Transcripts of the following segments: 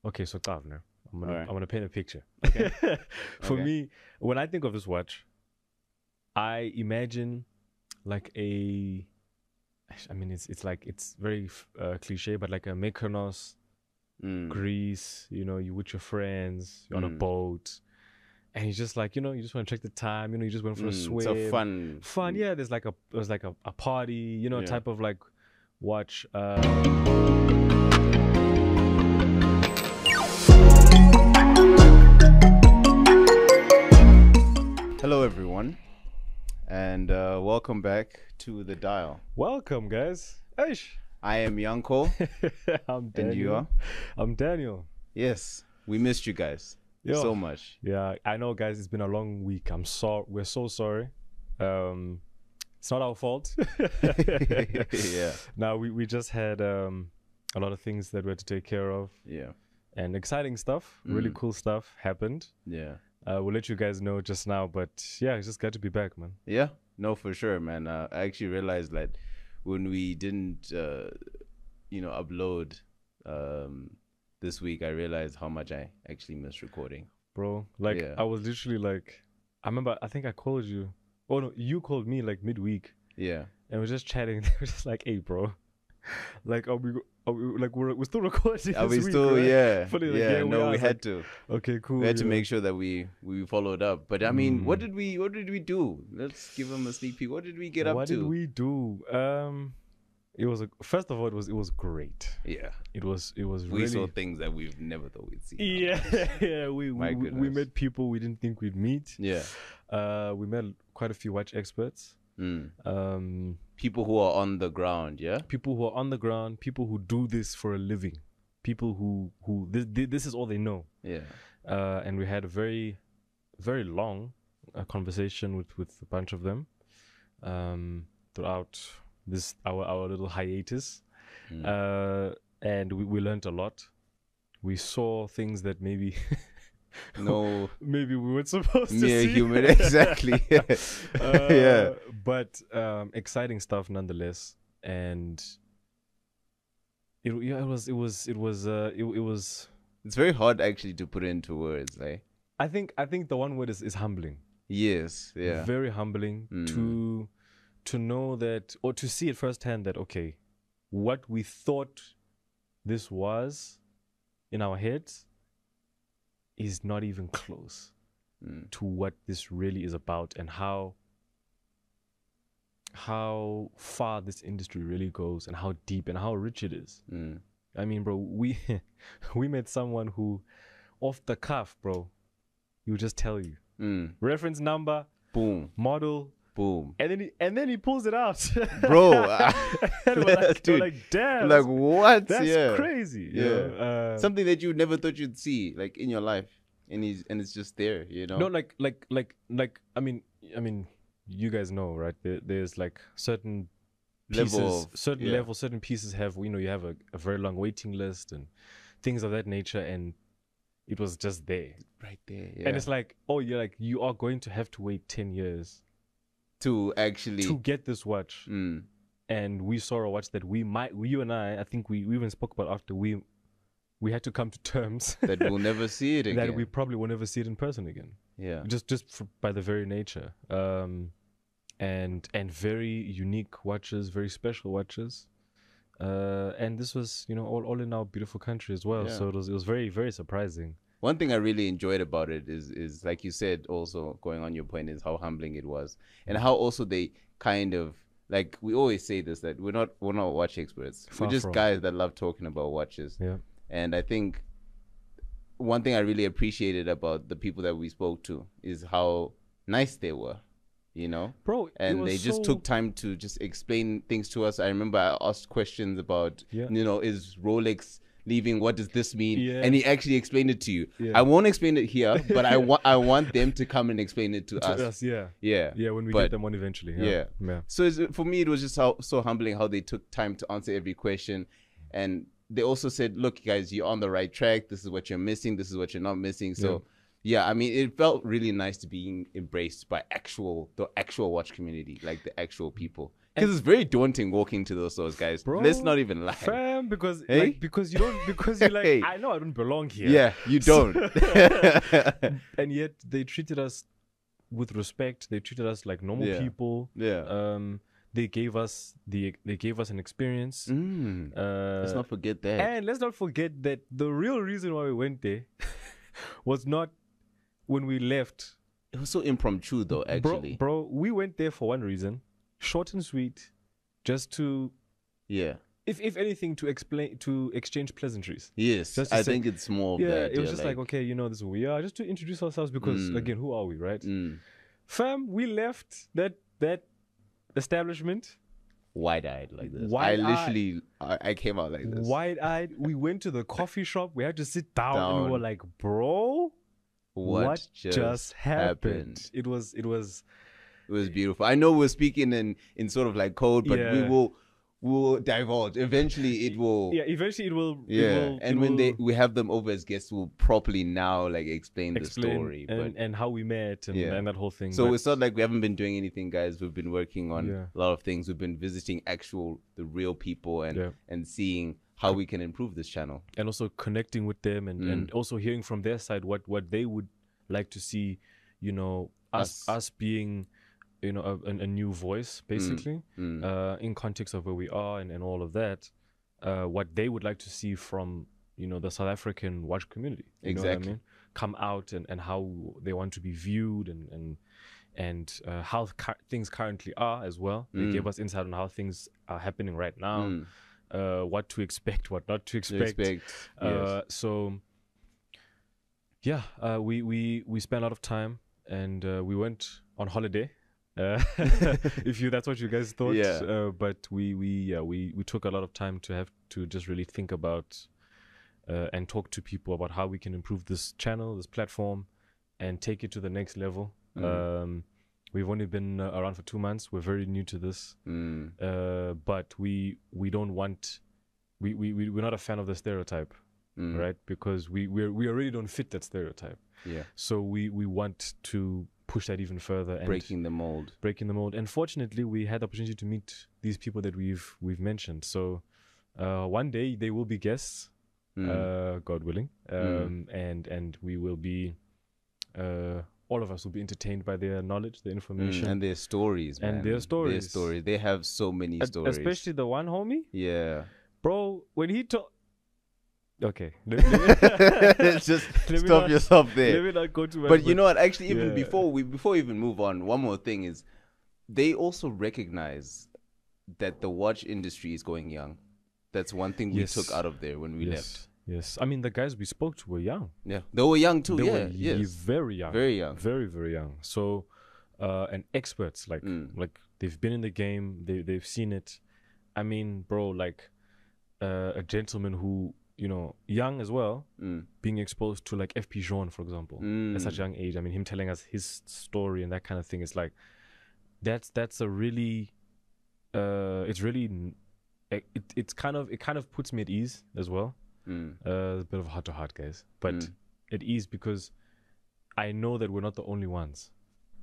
Okay, so Tav now. I'm Alright. gonna paint a picture. Okay. For Okay. me, when I think of this watch, I imagine like a. I mean, it's very cliche, but like a Mykonos, Mm. Greece. You know, you with your friends, you're on a Mm. boat, and you just like you just want to check the time. You just went for a swim. It's a fun. Fun. Yeah, there's like a party. Yeah. Type of like watch. Hello, everyone, and welcome back to the Dial. Welcome, guys. Eish. I am Yanko, I'm Daniel. and you are? I'm Daniel. Yes, we missed you guys so much. Yeah, I know, guys. It's been a long week. I'm sorry. We're so sorry. It's not our fault. Yeah. Now we just had a lot of things that we had to take care of, Yeah. and exciting stuff, really cool stuff happened. Yeah. We'll let you guys know just now, but yeah, it's just glad to be back, man. Yeah. No, for sure, man. I actually realized that when we didn't, upload this week, I realized how much I actually missed recording. Bro, like Yeah. I was literally like, I remember, I think I called you. Oh no, you called me like midweek, Yeah. and we're just chatting. We're just like, hey, bro, like, are we like we're still recording? Are we this week, still? right? Yeah. Fully, like, Yeah. we No, are. we It's had like, to. okay, cool. We had to yeah. make sure that we followed up. But I mean, what did we do? Let's give them a sneak peek. What did we get up to? What did we do? It was first of all, it was great. Yeah. It was We really. saw things that we've never thought we'd see. Yeah, yeah. We goodness. met people we didn't think we'd meet. Yeah. We met quite a few watch experts. People who are on the ground, yeah? People who are on the ground, people who do this for a living, people who this is all they know. Yeah. And we had a very, very long conversation with a bunch of them throughout this our little hiatus, and we learned a lot. We saw things that maybe No. maybe we weren't supposed to Mere see. human, exactly. Yeah. But exciting stuff nonetheless, and it was. It's very hard actually to put into words, eh? I think the one word is humbling. Yes. Yeah. Very humbling to know that, or to see it firsthand that, okay, what we thought this was in our heads is not even close to what this really is about, and how far this industry really goes, and how deep and how rich it is. I mean, bro, we met someone who, off the cuff, bro, he would just tell you reference number, Boom. model, Boom. and then he pulls it out, Bro. and we're like, Dude, like, damn, like what? that's Yeah. crazy. Yeah. Something that you never thought you'd see, like, in your life, and it's just there, you know. No, like. I mean, you guys know, right? There's like certain pieces, certain pieces have, you have a very long waiting list and things of that nature, and it was just there, right there. Yeah. and it's like, oh, you are going to have to wait 10 years to actually to get this watch. And we saw a watch that you and I think we even spoke about after we had to come to terms that we'll never see it again. that we probably will never see it in person again. Yeah. Just by the very nature. And very unique watches, very special watches. And this was, all in our beautiful country as well. Yeah. So it was very, very surprising. One thing I really enjoyed about it is like you said, also going on your point, is how humbling it was, and how also they kind of, like, we always say this, that we're not watch experts. Far we're just from. guys that love talking about watches. Yeah. And I think one thing I really appreciated about the people that we spoke to is how nice they were, Bro, and they just took time to just explain things to us. I remember I asked questions about, is Rolex leaving? What does this mean? Yeah. And he actually explained it to you. Yeah. I won't explain it here, but I want them to come and explain it to us. Yeah. Yeah. Yeah, when we get them on eventually. Yeah. So for me, it was just so humbling how they took time to answer every question. And they also said, look, guys, you're on the right track. This is what you're missing. This is what you're not missing. So yeah, I mean, it felt really nice to be embraced by the actual watch community, like the actual people. Because it's very daunting walking to those stores, guys. Bro, Let's not even lie. fam, because Hey? like, because you don't, because you're like, Hey. I know I don't belong here. Yeah, you don't. And yet they treated us with respect. They treated us like normal Yeah. people. Yeah. They gave us an experience. Let's not forget that. And let's not forget that the real reason why we went there was not when we left. It was so impromptu, though, actually. Bro, we went there for one reason, short and sweet, just to, Yeah. if anything, to exchange pleasantries. Yes. Just to I say- think it's more of Yeah, that. it was just like, okay, you know, this is who we are, just to introduce ourselves because, again, who are we, right? Fam, we left that establishment wide-eyed like this. Wide-eyed. I came out like this. wide-eyed. We went to the coffee shop. We had to sit down. And we were like, bro, what just happened? It was It was beautiful. I know we're speaking in sort of like code, but Yeah. we will divulge. Eventually it will. yeah, eventually it will. Yeah. And when we have them over as guests, we'll properly now like explain the explain story. But and how we met and, Yeah. and that whole thing. so But it's not like we haven't been doing anything, guys. We've been working on Yeah. a lot of things. We've been visiting the real people Yeah. and seeing how we can improve this channel. and also connecting with them and also hearing from their side what they would like to see, you know, us being, you know, a new voice basically, in context of where we are and all of that, what they would like to see from, you know, the South African watch community. You know what I Exactly. mean? Come out and how they want to be viewed and how things currently are as well. They gave us insight on how things are happening right now, what to expect, what not to expect. Yes. So yeah, we spent a lot of time and we went on holiday. If that's what you guys thought. Yeah. But we took a lot of time to have to just really think about and talk to people about how we can improve this channel, this platform, and take it to the next level. We've only been around for 2 months. We're very new to this, but we don't want we're not a fan of the stereotype, right? Because we already don't fit that stereotype. Yeah. So we want to push that even further and Breaking the mold. And fortunately we had the opportunity to meet these people that we've mentioned. So one day they will be guests, God willing, and we will be all of us will be entertained by their knowledge, their information, and their stories, man. And their stories. They have so many stories. Especially the one homie, Yeah. bro, when he told. Okay, Just stop yourself there. Let me not go too much. But you know what? Actually, even Yeah. before we even move on, one more thing is they also recognize that the watch industry is going young. That's one thing we Yes. took out of there when we left. Yes, I mean the guys we spoke to were young. Yeah, they were young too. They Yeah, were yes, very young, very young. very very young. So, and experts like they've been in the game. They've seen it. I mean, bro, like a gentleman who, you know, young as well, being exposed to like FP Jean, for example, at such a young age. I mean, him telling us his story and that kind of thing. It's like that's a really, it's really, it kind of puts me at ease as well. A bit of heart to heart, guys, but at ease because I know that we're not the only ones,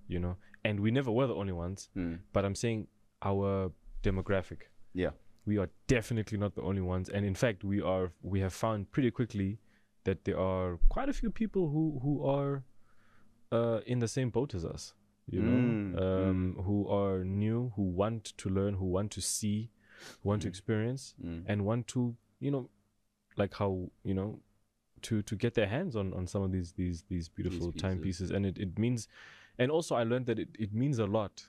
you know, and we never were the only ones. But I'm saying our demographic. Yeah. We are definitely not the only ones, and in fact, we have found pretty quickly that there are quite a few people who are in the same boat as us, you know, who are new, who want to learn, who want to see, who want to experience, and want to, you know, like how, you know, to get their hands on some of these beautiful timepieces, and it means, and also I learned that it means a lot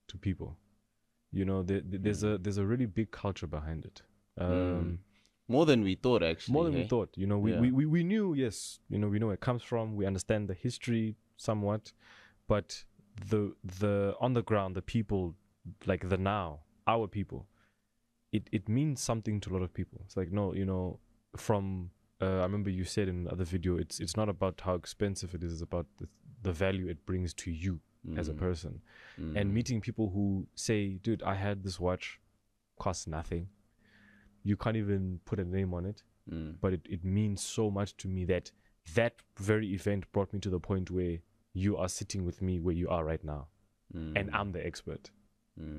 to people. You know, there's a really big culture behind it. More than we thought, actually. More than we thought. You know, we knew, yes, you know, we know where it comes from. We understand the history somewhat, but the on the ground, the people, like the now, our people, it means something to a lot of people. It's like, no, you know, from I remember you said in another video, it's not about how expensive it is, it's about the value it brings to you as a person. And meeting people who say, dude, I had this watch, costs nothing, you can't even put a name on it, but it means so much to me that very event brought me to the point where you are sitting with me where you are right now, and I'm the expert.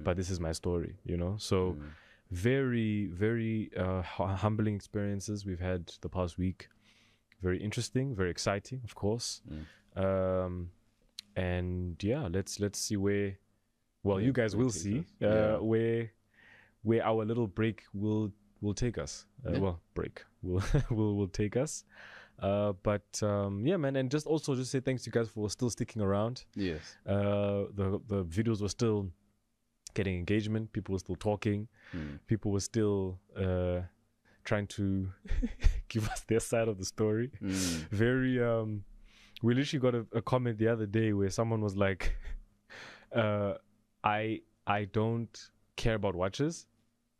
but this is my story, you know. So very, very humbling experiences we've had the past week. Very interesting, very exciting, of course. And yeah, let's see where. Well, you guys will see where our little break will take us. Well, break will take us. But yeah, man, and just say thanks to you guys for still sticking around. Yes. The videos were still getting engagement. People were still talking. People were still trying to give us their side of the story. Very we literally got a comment the other day where someone was like, I don't care about watches,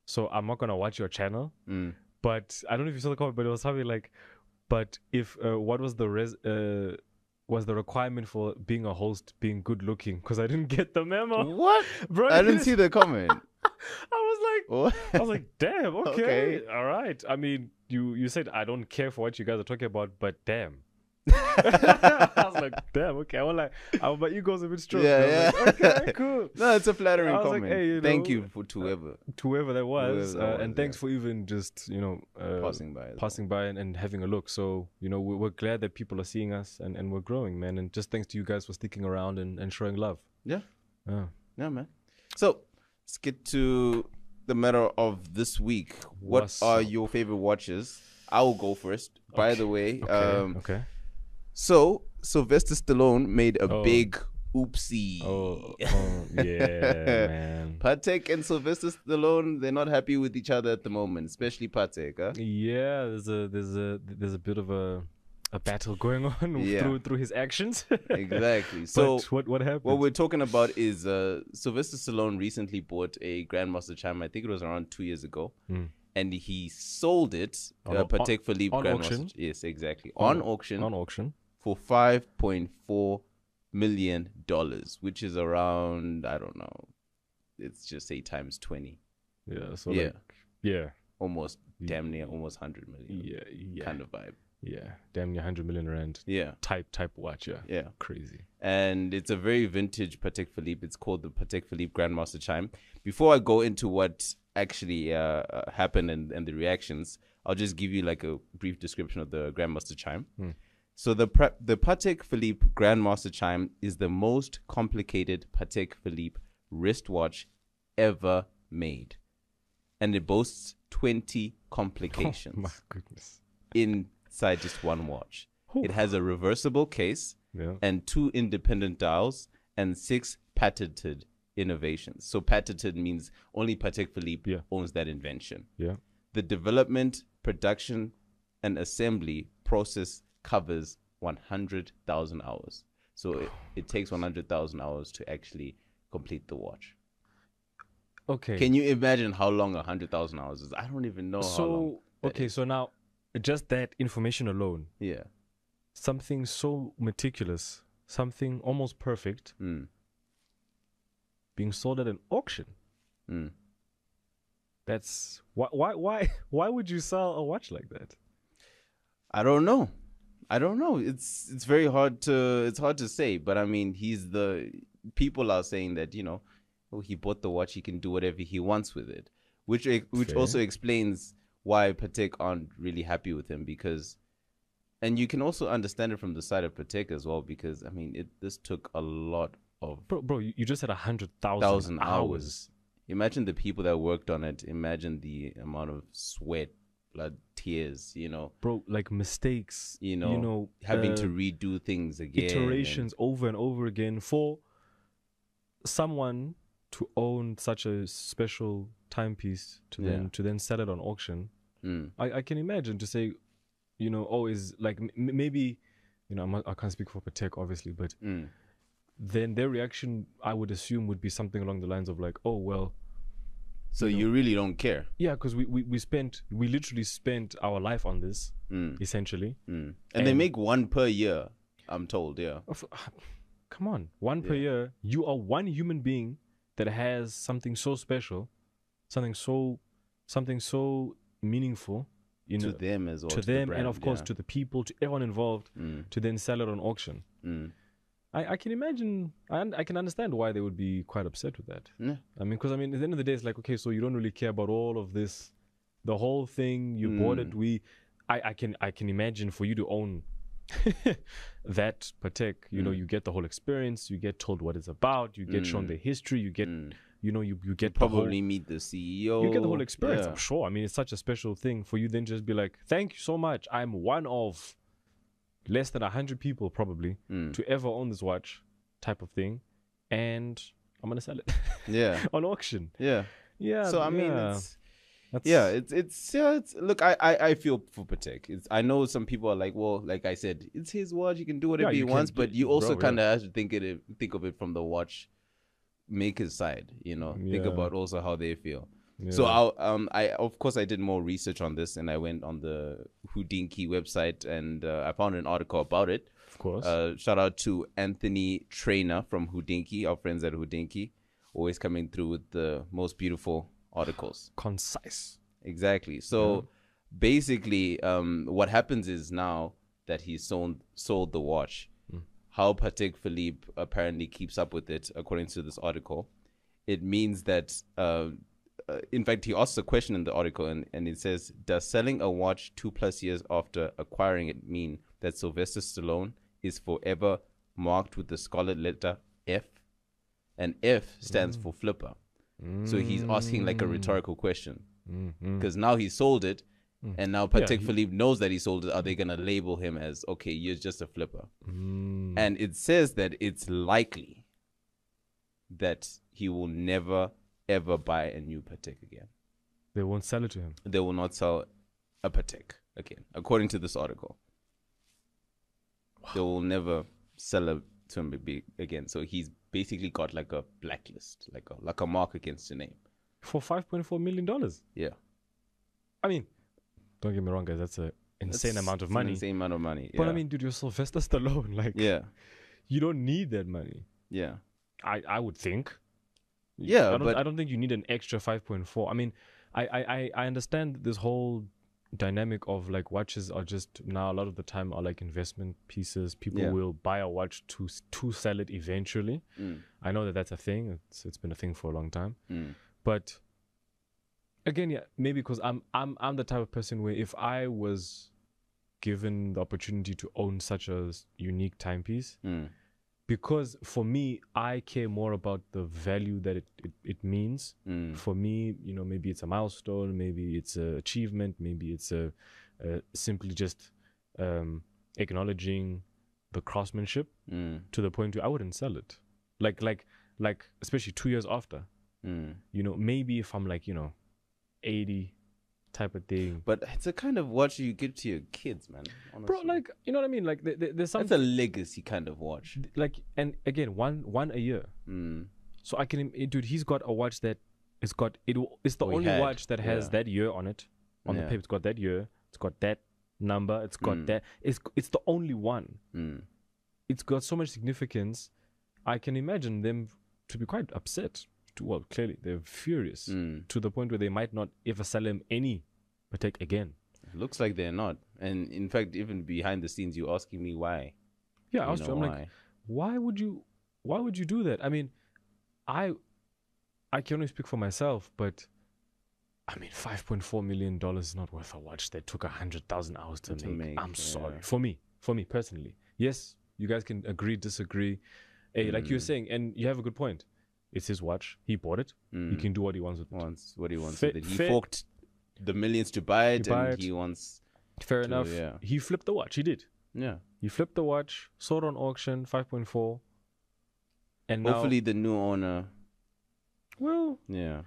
so I'm not gonna watch your channel. But I don't know if you saw the comment, but it was something like, but if what was the requirement for being a host being good looking? Because I didn't get the memo. What? Bro, I didn't see the comment. I was like, damn, okay. All right. I mean, you said I don't care for what you guys are talking about, but damn. I was like, damn, okay. I was like, my ego's a bit strong. Yeah. Like, okay, cool. No, it's a flattering comment. Like, hey, thank you to whoever that was, and thanks for even just passing by and having a look. So we're glad that people are seeing us and we're growing, man. And just thanks to you guys for sticking around and showing love. Yeah, man. So let's get to the matter of this week. What are your favorite watches? I will go first. By the way, okay. So Sylvester Stallone made a big oopsie. Yeah, man. Patek and Sylvester Stallone, they're not happy with each other at the moment, especially Patek. Huh? Yeah, there's a bit of a battle going on through his actions. Exactly. So what happened? What we're talking about is Sylvester Stallone recently bought a Grandmaster chime. I think it was around 2 years ago. And he sold it, Patek Philippe on Grandmaster. Auction? Yes, exactly. On auction. On auction. For $5.4 million, which is around, I don't know, let's just say times 20. Yeah. So almost damn near almost 100 million. Yeah. Kind of vibe. Yeah. Damn near 100 million rand. Yeah. Type watch. Yeah. Crazy. And it's a very vintage Patek Philippe. It's called the Patek Philippe Grandmaster chime. Before I go into what actually happened and the reactions, I'll just give you like a brief description of the Grandmaster chime. So the Patek Philippe Grandmaster chime is the most complicated Patek Philippe wristwatch ever made, and it boasts 20 complications. Oh my goodness! Inside just one watch. It has a reversible case and 2 independent dials and 6 patented innovations. So patented means only Patek Philippe owns that invention. The development, production, and assembly process covers 100,000 hours. So it takes 100,000 hours to actually complete the watch. Okay. Can you imagine how long 100,000 hours is? I don't even know how long. Okay, so now just that information alone. Yeah. Something so meticulous, something almost perfect, being sold at an auction. That's why would you sell a watch like that? I don't know. It's very hard to say, but I mean, people are saying that, he bought the watch, he can do whatever he wants with it, which also explains why Patek aren't really happy with him, because, and you can also understand it from the side of Patek as well, because I mean, this took a lot of bro. You just had 100,000 hours. Imagine the people that worked on it. Imagine the amount of sweat, blood, tears, bro, like mistakes, having to redo things again, iterations over and over again for someone to own such a special timepiece to then sell it on auction. I can imagine to say, is like maybe, I can't speak for Patek obviously, but then their reaction, I would assume, would be something along the lines of like, oh well, so you really don't care. Yeah, because we literally spent our life on this, essentially. And they make one per year, I'm told. Come on, one per year. You are one human being that has something so special, something so meaningful, to them as well, to them, and of course to the people, to everyone involved, to then sell it on auction. I can imagine, I can understand why they would be quite upset with that. Yeah. I mean, because I mean, at the end of the day, it's like, okay, so you don't really care about all of this, the whole thing. You bought it. I can imagine for you to own that Patek. You know, you get the whole experience. You get told what it's about. You get shown the history. You get, you know, you get Probably meet the CEO. You get the whole experience. Yeah. I'm sure. I mean, it's such a special thing for you then just be like, thank you so much. I'm one of less than 100 people probably to ever own this watch type of thing, and I'm gonna sell it on auction. Yeah. So I mean, it's look, I feel for Patek. I know some people are like, well, like I said, it's his watch, he can do whatever he wants, but you also kind of have to think of it from the watch maker's side, you know. Think about also how they feel. So I of course I did more research on this, and I went on the Houdinki website, and I found an article about it. Of course. Shout out to Anthony Trainer from Houdinki, our friends at Houdinki, always coming through with the most beautiful articles. Concise. Exactly. So basically, what happens is now that he sold the watch, how Patek Philippe apparently keeps up with it, according to this article, it means that in fact, he asks a question in the article, and it says, does selling a watch 2+ years after acquiring it mean that Sylvester Stallone is forever marked with the scarlet letter F? And F stands for flipper. So he's asking like a rhetorical question. Because now he sold it, and now Patek Philippe knows that he sold it. Are they going to label him as, okay, you're just a flipper? And it says that it's likely that he will never ever buy a new Patek again. They won't sell it to him. They will not sell a Patek again, according to this article. Wow. They will never sell it to him again. So he's basically got like a blacklist, like a mark against the name. For $5.4 million. Yeah. I mean, don't get me wrong, guys. That's an insane amount of money. Insane amount of money. But I mean, dude, you're Sylvester Stallone. Like, you don't need that money. Yeah. I would think. Yeah, I don't think you need an extra 5.4. I mean, I understand this whole dynamic of like watches are just now a lot of the time are like investment pieces. People will buy a watch to sell it eventually. I know that that's a thing. It's been a thing for a long time. But again, maybe because I'm the type of person where if I was given the opportunity to own such a unique timepiece, because for me, I care more about the value that it means. For me, you know, maybe it's a milestone, maybe it's an achievement, maybe it's a simply just acknowledging the craftsmanship to the point where I wouldn't sell it. Like especially 2 years after. You know, maybe if I'm like, you know, 80 type of thing. But it's a kind of watch you give to your kids, man. Honestly. Bro, like, you know what I mean? Like, there's something. That's a legacy kind of watch. Like, and again, one a year. So I can, dude, he's got a watch that it's got, it's the only watch that has that year on it. On the paper, it's got that year. It's got that number. It's got that. It's the only one. It's got so much significance. I can imagine them to be quite upset. Well, clearly they're furious to the point where they might not ever sell him any Patek again. It looks like they're not. And in fact, even behind the scenes, you're asking me why. Yeah, I'm like, why would you do that? I mean, I can only speak for myself, but I mean, $5.4 million is not worth a watch that took 100,000 hours to make. I'm sorry. For me personally. Yes, you guys can agree, disagree. Hey, like you were saying, and you have a good point. It's his watch. He bought it. He can do what he wants with it. What he wants with it. He forked the millions to buy it, he wants... Fair enough. Yeah. He flipped the watch. He did. Yeah. He flipped the watch, sold on auction, 5.4. And hopefully the new owner... Well... Yeah.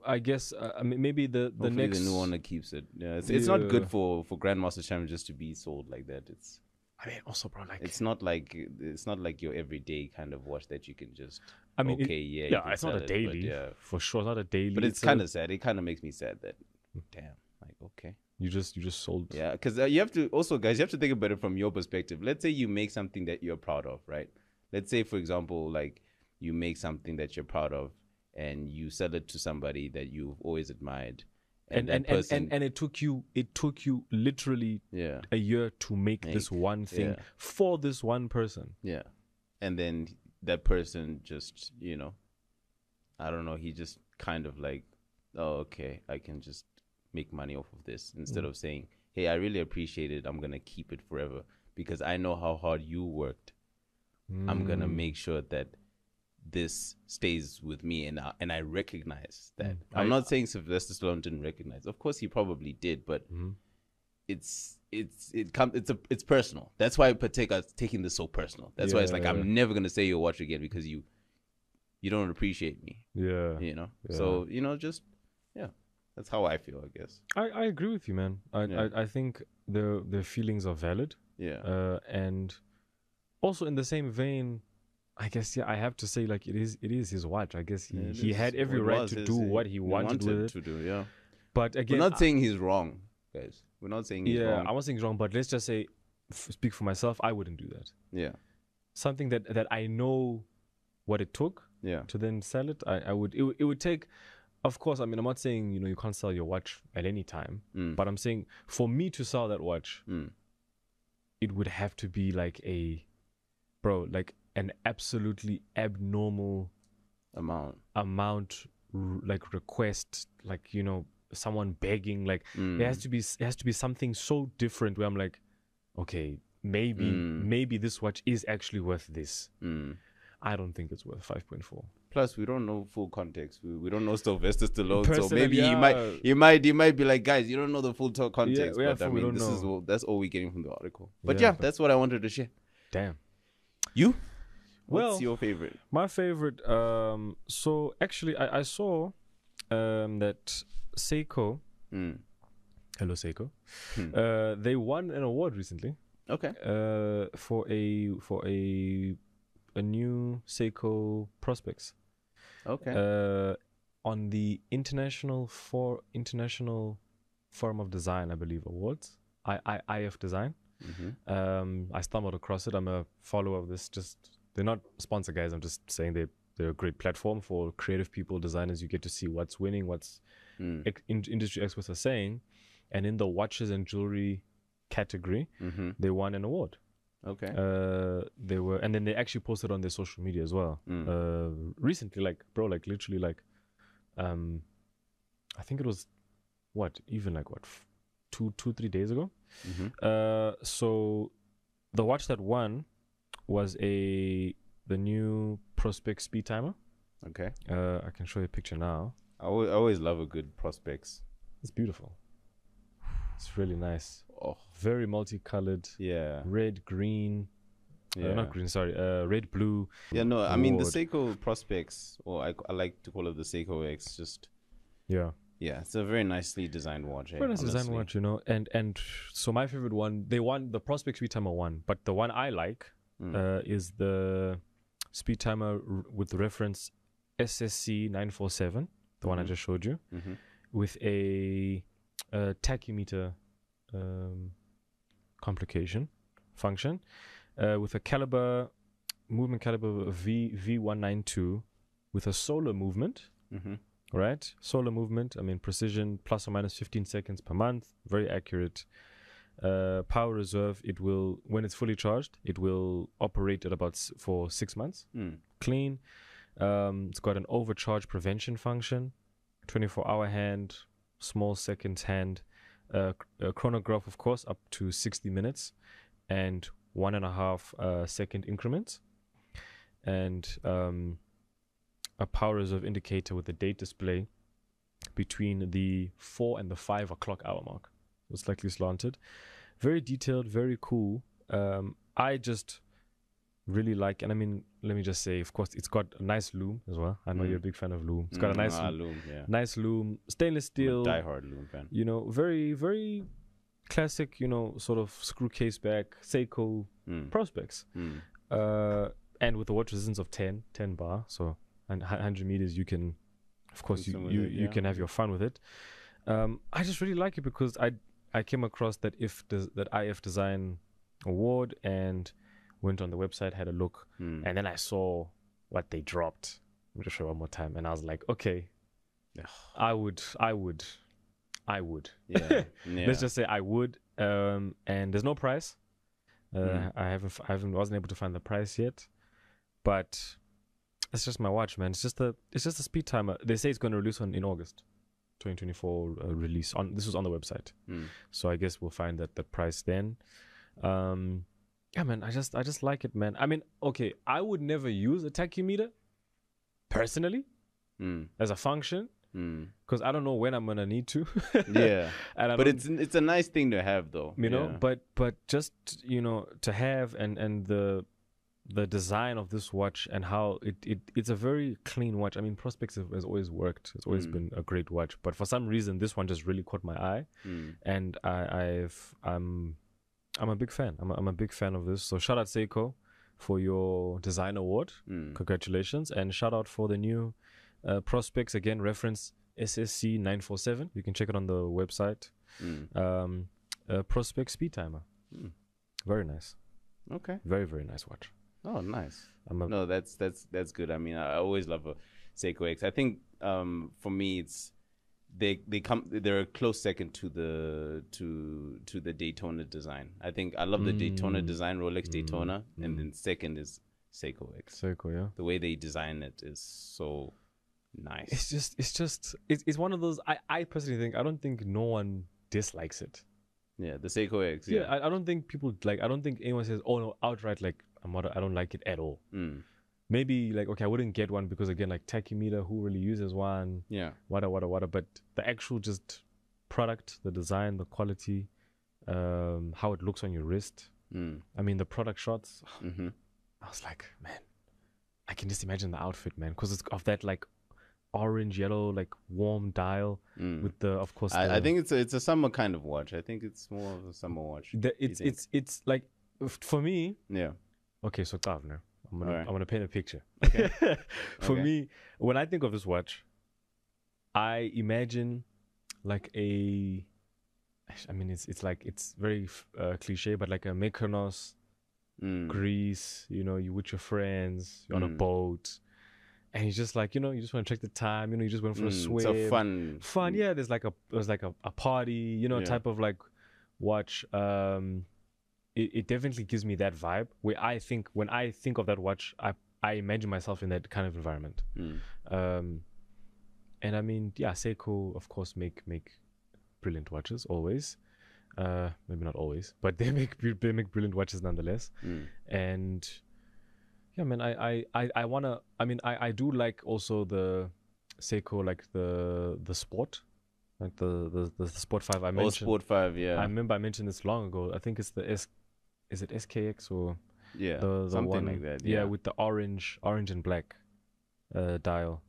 I guess maybe the next... the new owner keeps it. Yeah. It's not good for Grandmaster Champion just to be sold like that. I mean, also, bro, like... It's not like your everyday kind of watch that you can just... I mean, it's not a daily. For sure, it's not a daily. But it's kind of sad. It kind of makes me sad that, damn, like, okay. You just sold. Yeah, because you have to, also, guys, you have to think about it from your perspective. Let's say you make something that you're proud of, right? Let's say, for example, like, you make something that you're proud of and you sell it to somebody that you've always admired. And it took you literally a year to make this one thing for this one person. Yeah. and then that person just, I don't know, he just kind of like, oh, okay, I can just make money off of this, instead of saying, hey, I really appreciate it, I'm gonna keep it forever because I know how hard you worked. I'm gonna make sure that this stays with me, and I recognize that. I'm not saying Sylvester Stallone didn't recognize. Of course, he probably did, but it's personal. That's why Patek is taking this so personal. That's why it's like, I'm never gonna say your watch again because you don't appreciate me. Yeah. So just that's how I feel, I guess. I agree with you, man. I think the feelings are valid. Yeah. And also in the same vein, I guess I have to say, like, it is his watch. I guess he had every right to do what he wanted with it. To do, yeah. But again, we're not saying he's wrong, guys. We're not saying he's wrong. I'm not saying he's wrong, but let's just say, speak for myself, I wouldn't do that. Yeah. Something that I know what it took to then sell it, I would. It would take. Of course, I mean, I'm not saying you can't sell your watch at any time, but I'm saying for me to sell that watch, it would have to be like like an absolutely abnormal amount, like request, like someone begging, like it has to be something so different where I'm like, okay, maybe this watch is actually worth this. I don't think it's worth 5.4. Plus, we don't know full context. We don't know Sylvester Stallone, so maybe he might be like, guys, you don't know the full context. But I mean, that's all we're getting from the article. But that's what I wanted to share. Damn. You? What's your favorite? My favorite. So actually, I saw that Seiko. Hello, Seiko. They won an award recently. Okay. For a new Seiko Prospects. Okay. On the International Forum of Design, I believe, awards. IF Design. I stumbled across it. I'm a follower of this. They're not sponsor guys. I'm just saying they're a great platform for creative people, designers. You get to see what's winning, what's industry experts are saying, and in the watches and jewelry category, they won an award. Okay. And then they actually posted on their social media as well. Recently, literally, I think it was 2-3 days ago. So the watch that won was the new Prospect speed timer. Okay. I can show you a picture now. I always love a good Prospects. It's beautiful. It's really nice. Oh, very multicolored. Yeah. Red, green. Not green. Sorry. Red, blue. Yeah. No. I mean the Seiko Prospects, or I like to call it the Seiko X. Just. Yeah. Yeah. It's a very nicely designed watch. Very nice designed watch, And so my favorite one, they won the Prospect Speed Timer one, but the one I like is the Speed Timer with the reference SSC 947, the one I just showed you, with a tachymeter complication function, with a movement caliber V192 with a solar movement, right? Solar movement, I mean precision plus or minus 15 seconds per month, very accurate. Power reserve, it will, when it's fully charged, it will operate at for 6 months, clean. It's got an overcharge prevention function, 24-hour hand, small seconds hand, chronograph, of course, up to 60 minutes, and 1.5 second increments, and a power reserve indicator with a date display between the 4 and the 5 o'clock hour mark. It's slightly slanted, very detailed, very cool. I just really like, and I mean, let me just say, of course, it's got a nice loom as well. I know you're a big fan of loom. It's got a nice loom, nice loom, stainless steel. I'm a diehard loom fan. Very, very classic, sort of screw case back Seiko Prospects. And with the watch resistance of 10 bar, so and 100 meters, you can, of course, you can have your fun with it. I just really like it because I came across that IF Design award and went on the website, had a look, and then I saw what they dropped. Let me just show one more time, and I was like, okay, I would. Yeah. Let's just say I would. And there's no price. I wasn't able to find the price yet. but it's just my watch, man. It's just a speed timer. They say it's going to release in August 2024 release. This was on the website. So I guess we'll find that price then. Yeah, man, I just like it, man. I mean, okay, I would never use a tachymeter personally as a function because I don't know when I'm gonna need to. Yeah, and but it's a nice thing to have, though. You know, but just to have and the design of this watch and how it's a very clean watch. I mean, Prospex has always worked. It's always been a great watch, but for some reason, this one just really caught my eye, and I'm a big fan. I'm a big fan of this. So shout out Seiko for your design award. Congratulations. And shout out for the new Prospex. Again, reference SSC 947. You can check it on the website. Prospex speed timer. Very nice. Okay. Very, very nice watch. Oh, nice. No, that's good. I mean, I always love a Seiko X. I think for me, it's they're a close second to the Daytona design. I think I love the Daytona design, Rolex Daytona, and then second is Seiko X. Seiko, yeah. The way they design it is so nice. It's one of those. I personally think I don't think no one dislikes it. Yeah, the Seiko X. Yeah, I don't think people I don't think anyone says, oh no, outright like I don't like it at all. Maybe like, okay, I wouldn't get one because again, like tachymeter, who really uses one? Yeah. What. But the actual just product, the design, the quality, how it looks on your wrist. I mean, the product shots. I was like, man, I can just imagine the outfit, man, because it's of that like orange, yellow, like warm dial with the, of course. I think it's a summer kind of watch. I think it's more of a summer watch. It's like for me. Yeah. Okay, so Tavner. I'm gonna paint a picture. Okay. For me, when I think of this watch, I imagine like I mean, it's like it's very cliche, but like a Mykonos, Greece. You know, you with your friends, you're on a boat, and you just like you just want to check the time. You know, you just went for a swim. It's a fun. Yeah, there's like a party. Type of like watch. It definitely gives me that vibe where when I think of that watch, I imagine myself in that kind of environment. And I mean, yeah, Seiko, of course, make brilliant watches always. Maybe not always, but they make brilliant watches nonetheless. And yeah, man, I do like also the Seiko, like the Sport. Like the Sport 5 I mentioned. Sport 5, yeah. I remember I mentioned this long ago. I think it's the is it SKX or the something one, like that. Yeah, with the orange and black dial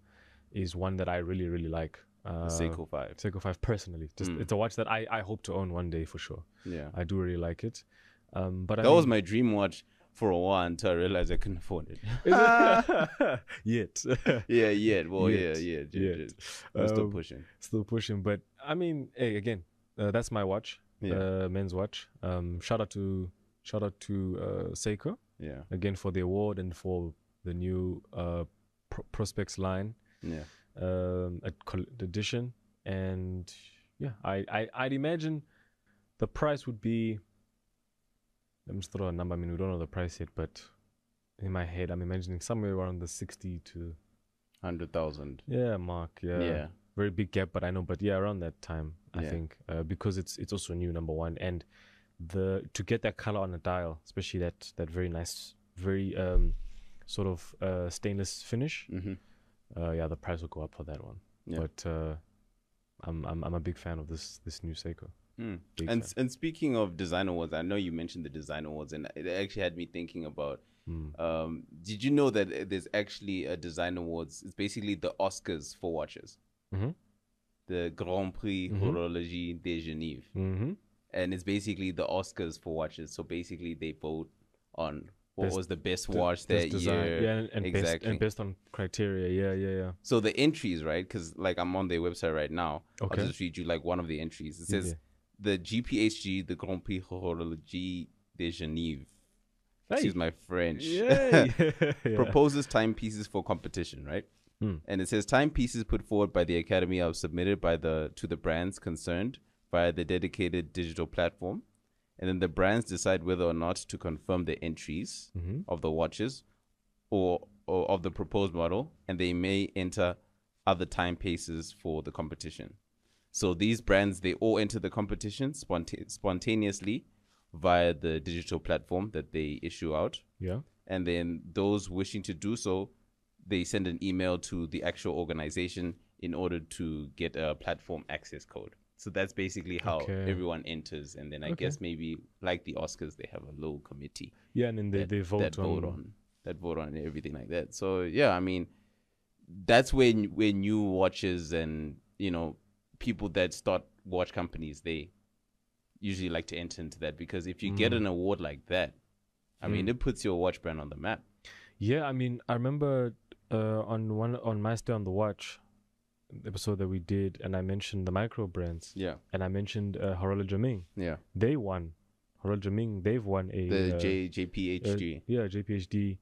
is one that I really, really like. Seiko 5. Seiko 5 personally. It's a watch that I hope to own one day for sure. Yeah. I do really like it. But that was my dream watch for a while until I realized I couldn't afford it. Yet. Yeah, yet. Well, yet. I'm still pushing. But I mean, hey, again, that's my watch. Men's watch. Shout out to Seiko. Yeah. Again for the award and for the new Prospex line. Yeah. Edition. And yeah, I'd imagine the price would be. Let me just throw a number. I mean, we don't know the price yet, but in my head, I'm imagining somewhere around the 60 to 100,000. Yeah, mark. Yeah. Very big gap, but I know. But yeah, around that time, I think, because it's also new, number one, and to get that color on a dial, especially that very nice, very sort of stainless finish. The price will go up for that one. Yeah. But I'm a big fan of this new Seiko. And speaking of design awards, I know you mentioned the design awards, and it actually had me thinking about. Did you know that there's actually a design awards? It's basically the Oscars for watches. The Grand Prix Horlogerie de Genève. And it's basically the Oscars for watches. So basically they vote on what was the best watch that year. Yeah, and exactly. Based on criteria. Yeah. So the entries, right? Because like I'm on their website right now. Okay. I'll just read you like one of the entries. It says the GPHG, the Grand Prix Horlogerie de Genève. Excuse my French. Proposes timepieces for competition, right? And it says timepieces put forward by the Academy are submitted to the brands concerned via the dedicated digital platform. And then the brands decide whether or not to confirm the entries of the watches or of the proposed model, and they may enter other timepieces for the competition. So these brands, they all enter the competition spontaneously via the digital platform that they issue out. Yeah. And then those wishing to do so, they send an email to the actual organization in order to get a platform access code. So that's basically how everyone enters. And then I guess maybe like the Oscars, they have a little committee. Yeah, and then they vote on everything like that. So yeah, I mean, that's when new watches and, you know, people that start watch companies, they usually like to enter into that, because if you get an award like that, I mean, it puts your watch brand on the map. Yeah, I mean, I remember on my Stay on the Watch episode that we did, and I mentioned the micro brands. Yeah. And I mentioned Harala Jaming. Yeah. They won. Harala Jaming, they've won the JPHG. JPHD.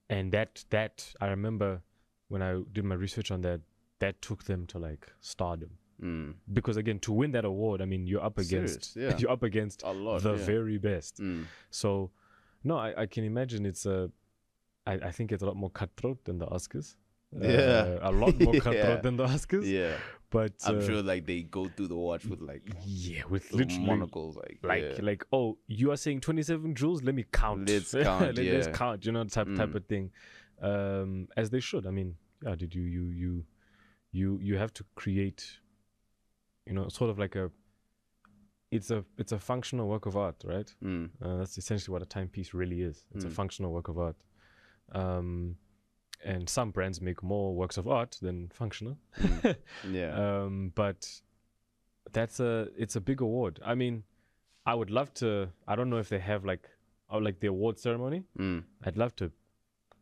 And that I remember when I did my research on that took them to like stardom. Because again, to win that award, I mean, you're up against you're up against a lot, the very best. So no, I can imagine it's I think it's a lot more cutthroat than the Oscars. A lot more cutthroat than the Oscars. Yeah, but I'm sure like they go through the watch with like with literally monocles, like oh, you are saying 27 jewels, let me count. Let's count. Let's count. You know, type of thing. As they should. I mean, yeah. Did you have to create, you know, sort of like it's a functional work of art, right? That's essentially what a timepiece really is. It's a functional work of art. And some brands make more works of art than functional. But it's a big award. I mean, I would love to. I don't know if they have like the award ceremony. I'd love to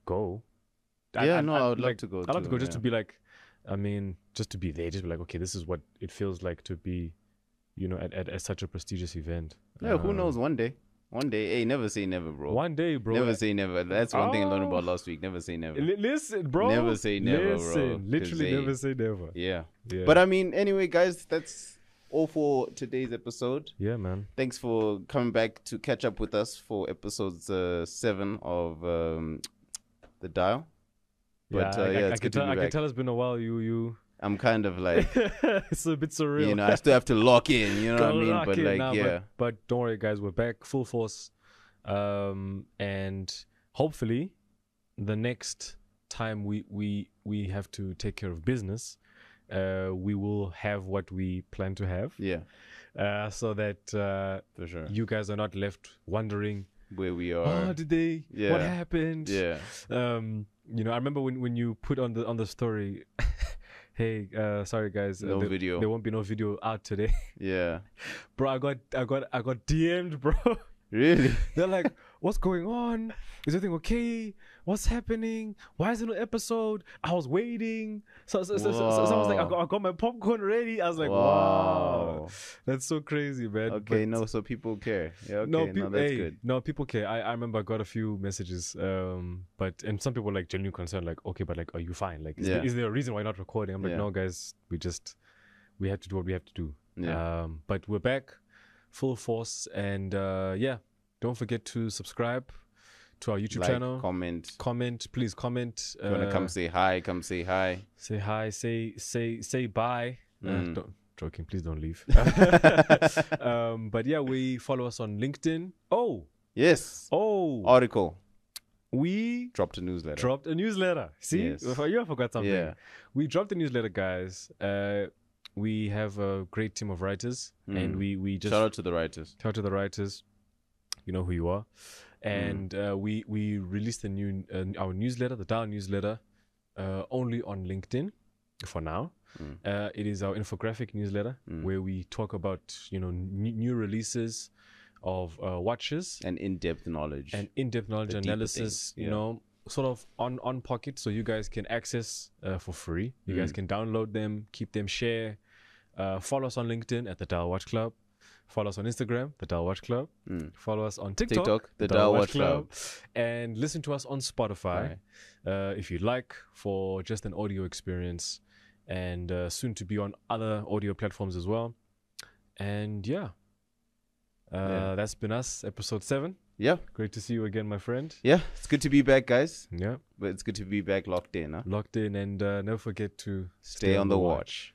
go. I would love to go. I'd love to go just to be like, I mean, just to be there, just be like, okay, this is what it feels like to be, you know, at such a prestigious event. Yeah, who knows? One day. Hey, never say never, bro. One day, bro. Never say never. That's one thing I learned about last week. Never say never. Listen, bro. Never say never, bro. Literally never say never. Yeah. But I mean, anyway, guys, that's all for today's episode. Yeah, man. Thanks for coming back to catch up with us for episodes 7 of The Dial. But I can tell it's been a while. I'm kind of like it's a bit surreal. You know, I still have to lock in. You know what I mean? But like, But don't worry, guys. We're back full force, and hopefully, the next time we have to take care of business, we will have what we plan to have. Yeah. So that for sure, you guys are not left wondering where we are. Oh, did they? Yeah. What happened? Yeah. You know, I remember when you put on the story, hey, sorry guys, video. There won't be no video out today. Yeah. Bro, I got DM'd, bro. Really? They're like, what's going on? Is everything okay? What's happening? Why is there no episode? I was waiting. So I was like, I got my popcorn ready. I was like, wow. That's so crazy, man. Okay, so people care. Yeah, okay, that's good. No, people care. I remember I got a few messages, and some people were like genuinely concerned, like, okay, but like, are you fine? Like, is there a reason why you're not recording? I'm like, no, guys, we have to do what we have to do. Yeah. But we're back. Full force, and don't forget to subscribe to our YouTube channel. Comment, please comment. If you wanna come say hi, say hi. Say hi, say bye. Joking, please don't leave. But yeah, we follow us on LinkedIn. Oh yes. Article. We dropped a newsletter. See, yes. I forgot something. Yeah. We dropped a newsletter, guys. We have a great team of writers, and we just shout out to the writers. Shout out to the writers. You know who you are. And we released our newsletter, the Dial newsletter, only on LinkedIn for now. It is our infographic newsletter where we talk about new releases of watches and in-depth knowledge analysis. You know. Sort of on pocket, so you guys can access for free. You guys can download them, keep them, share. Follow us on LinkedIn at the Dial Watch Club. Follow us on Instagram, the Dial Watch Club. Follow us on TikTok, the Dial Watch Club. And listen to us on Spotify if you'd like, for just an audio experience, and soon to be on other audio platforms as well. And that's been us, episode 7. Yeah. Great to see you again, my friend. Yeah. It's good to be back, guys. Yeah. But it's good to be back locked in. Huh? Locked in, and never forget to Stay on the watch.